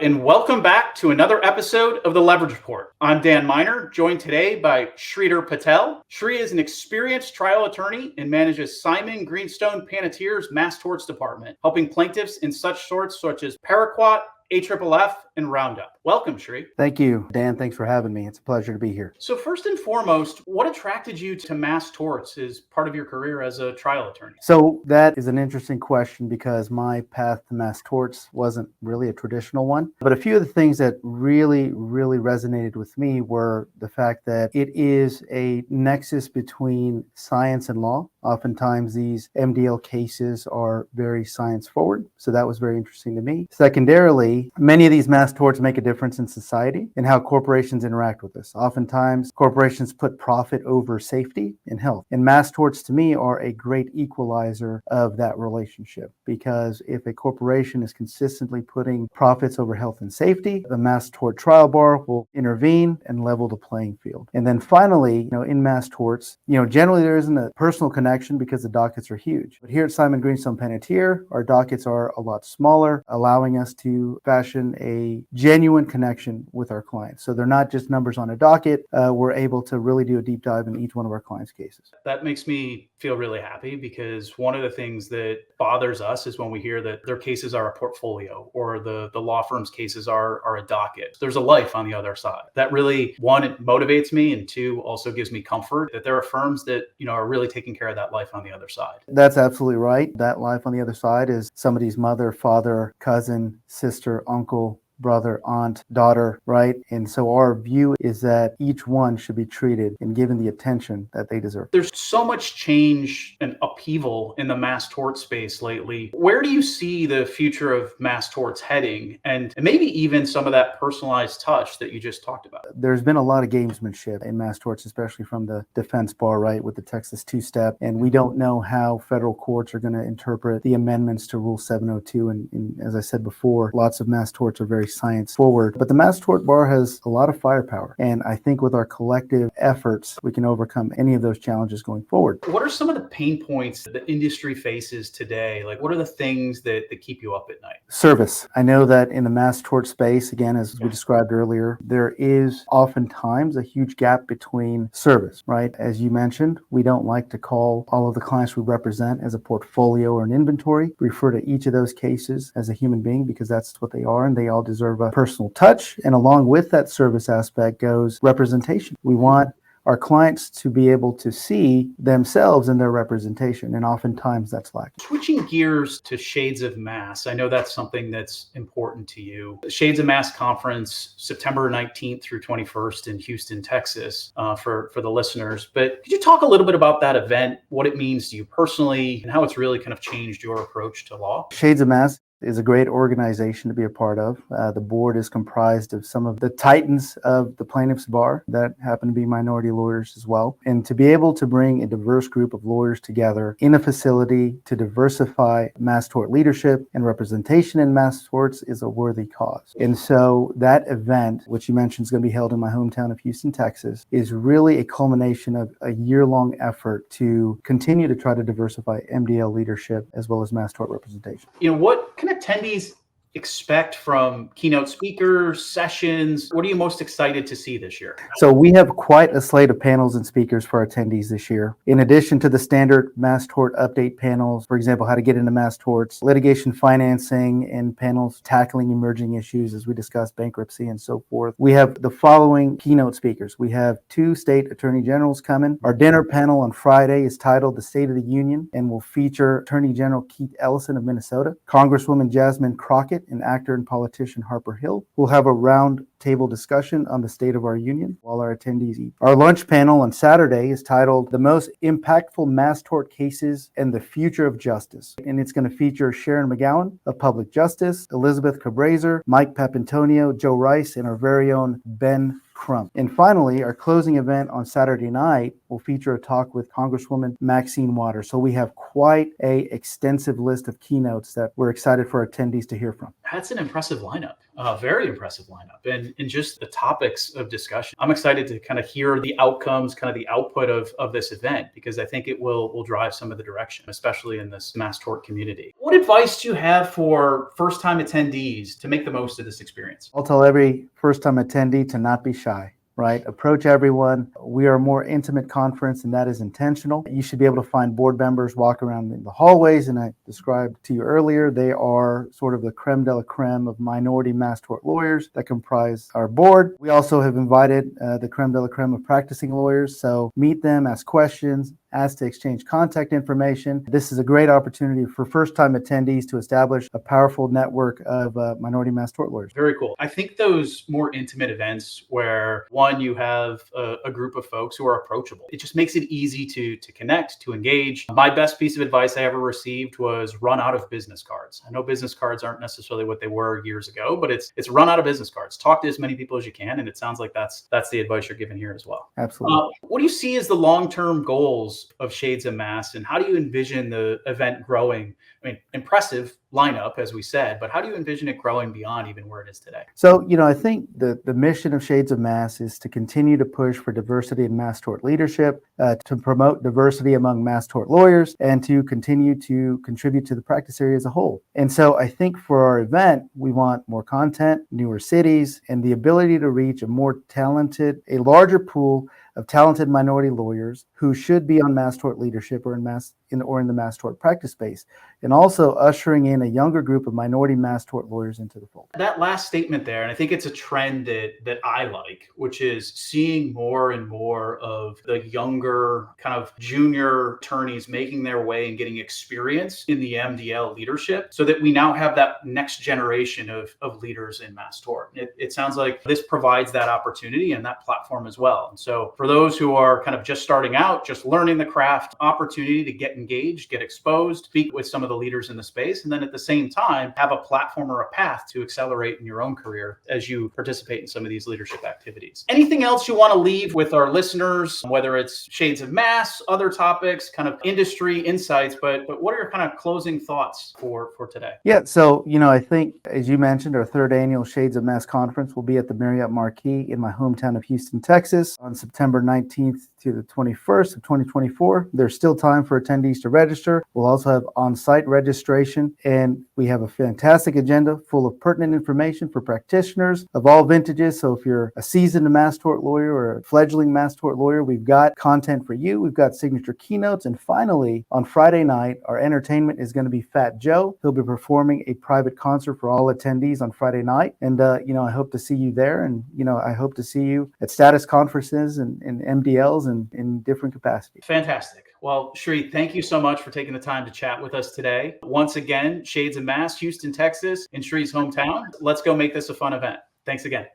and welcome back to another episode of the Leverage Report. I'm Dan Miner, joined today by Shreedhar Patel. Shri is an experienced trial attorney and manages Simon Greenstone Palantir's Mass Torts Department, helping plaintiffs in such torts such as paraquat, AFFF, and Roundup. Welcome, Shri. Thank you, Dan. Thanks for having me. It's a pleasure to be here. So first and foremost, what attracted you to mass torts as part of your career as a trial attorney? So that is an interesting question because my path to mass torts wasn't really a traditional one. But a few of the things that really resonated with me were the fact that it is a nexus between science and law. Oftentimes these MDL cases are very science forward. So that was very interesting to me. Secondarily, many of these mass torts make a difference in society and how corporations interact with us. Oftentimes corporations put profit over safety and health. And mass torts to me are a great equalizer of that relationship, because if a corporation is consistently putting profits over health and safety, the mass tort trial bar will intervene and level the playing field. And then finally, in mass torts, generally there isn't a personal connection because the dockets are huge. But here at Simon Greenstone Palantir, our dockets are a lot smaller, allowing us to fashion a genuine connection with our clients. So they're not just numbers on a docket. We're able to really do a deep dive in each one of our clients' cases. That makes me feel really happy, because one of the things that bothers us is when we hear that their cases are a portfolio or the law firm's cases are a docket. There's a life on the other side. That really, one, it motivates me, and two, also gives me comfort that there are firms that, are really taking care of that life on the other side. That's absolutely right. That life on the other side is somebody's mother, father, cousin, sister, uncle, brother, aunt, daughter, right? And so our view is that each one should be treated and given the attention that they deserve. There's so much change and upheaval in the mass tort space lately. Where do you see the future of mass torts heading, and maybe even some of that personalized touch that you just talked about? There's been a lot of gamesmanship in mass torts, especially from the defense bar, right, with the Texas two-step. And we don't know how federal courts are going to interpret the amendments to Rule 702. And as I said before, lots of mass torts are very science forward, but the mass tort bar has a lot of firepower. And I think with our collective efforts, we can overcome any of those challenges going forward. What are some of the pain points that the industry faces today? Like, what are the things that keep you up at night? Service. I know that in the mass tort space, again, as we described earlier, there is oftentimes a huge gap between service, right? As you mentioned, we don't like to call all of the clients we represent as a portfolio or an inventory. We refer to each of those cases as a human being, because that's what they are, and they all deserve a personal touch. And along with that service aspect goes representation. We want our clients to be able to see themselves in their representation, and oftentimes that's lacking. Switching gears to Shades of Mass, I know that's something that's important to you. Shades of Mass conference, September 19th through 21st in Houston, Texas, for the listeners. But could you talk a little bit about that event, what it means to you personally, and how it's really kind of changed your approach to law? Shades of Mass is a great organization to be a part of. The board is comprised of some of the titans of the plaintiffs' bar that happen to be minority lawyers as well. And to be able to bring a diverse group of lawyers together in a facility to diversify mass tort leadership and representation in mass torts is a worthy cause. And so that event, which you mentioned is going to be held in my hometown of Houston, Texas, is really a culmination of a year-long effort to continue to try to diversify MDL leadership as well as mass tort representation. What can attendees expect from keynote speakers, sessions? What are you most excited to see this year? So we have quite a slate of panels and speakers for our attendees this year. In addition to the standard mass tort update panels, for example, how to get into mass torts, litigation financing, and panels tackling emerging issues as we discuss bankruptcy and so forth, we have the following keynote speakers. We have 2 state attorney generals coming. Our dinner panel on Friday is titled The State of the Union and will feature Attorney General Keith Ellison of Minnesota, Congresswoman Jasmine Crockett, and actor and politician Harper Hill. We'll have a round table discussion on the state of our union while our attendees eat. Our lunch panel on Saturday is titled The Most Impactful Mass Tort Cases and the Future of Justice. And it's going to feature Sharon McGowan of Public Justice, Elizabeth Cabraser, Mike Papantonio, Joe Rice, and our very own Ben Crump. And finally, our closing event on Saturday night will feature a talk with Congresswoman Maxine Waters. So we have quite a extensive list of keynotes that we're excited for attendees to hear from. That's an impressive lineup, very impressive lineup, and just the topics of discussion. I'm excited to kind of hear the outcomes, kind of the output of this event, because I think it will drive some of the direction, especially in this mass tort community. What advice do you have for first-time attendees to make the most of this experience? I'll tell every first-time attendee to not be shy. Right? Approach everyone. We are a more intimate conference, and that is intentional. You should be able to find board members walk around in the hallways, and I described to you earlier, they are sort of the creme de la creme of minority mass tort lawyers that comprise our board. We also have invited the creme de la creme of practicing lawyers, so meet them, ask questions, ask to exchange contact information. This is a great opportunity for first-time attendees to establish a powerful network of minority mass tort lawyers. Very cool. I think those more intimate events where, one, you have a group of folks who are approachable, it just makes it easy to connect, to engage. My best piece of advice I ever received was run out of business cards. I know business cards aren't necessarily what they were years ago, but it's run out of business cards. Talk to as many people as you can, and it sounds like that's the advice you're giving here as well. Absolutely. What do you see as the long-term goals of Shades of Mass, and how do you envision the event growing? I mean, impressive lineup, as we said, but how do you envision it growing beyond even where it is today? So, I think the mission of Shades of Mass is to continue to push for diversity in mass tort leadership, to promote diversity among mass tort lawyers, and to continue to contribute to the practice area as a whole. And so I think for our event, we want more content, newer cities, and the ability to reach a larger pool of talented minority lawyers who should be on mass tort leadership or in the mass tort practice space, and also ushering in a younger group of minority mass tort lawyers into the fold. That last statement there, and I think it's a trend that I like, which is seeing more and more of the younger kind of junior attorneys making their way and getting experience in the MDL leadership, so that we now have that next generation of leaders in mass tort. It sounds like this provides that opportunity and that platform as well. And so for those who are kind of just starting out, just learning the craft, opportunity to get engaged, get exposed, speak with some of the leaders in the space, and then at the same time, have a platform or a path to accelerate in your own career as you participate in some of these leadership activities. Anything else you want to leave with our listeners, whether it's Shades of Mass, other topics, kind of industry insights, but what are your kind of closing thoughts for today? Yeah, so, I think, as you mentioned, our third annual Shades of Mass conference will be at the Marriott Marquis in my hometown of Houston, Texas, on September 19th to the 21st of 2024. There's still time for attendees to register. We'll also have on-site registration, and we have a fantastic agenda full of pertinent information for practitioners of all vintages. So if you're a seasoned mass tort lawyer or a fledgling mass tort lawyer, we've got content for you. We've got signature keynotes. And finally, on Friday night, our entertainment is going to be Fat Joe. He'll be performing a private concert for all attendees on Friday night. And, I hope to see you there. And, I hope to see you at status conferences and MDLs and in different capacities. Fantastic. Well, Shreed, thank you so much for taking the time to chat with us today. Once again, Shades of Mass, Houston, Texas, in Shreed's hometown. Let's go make this a fun event. Thanks again.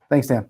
Thanks, Dan.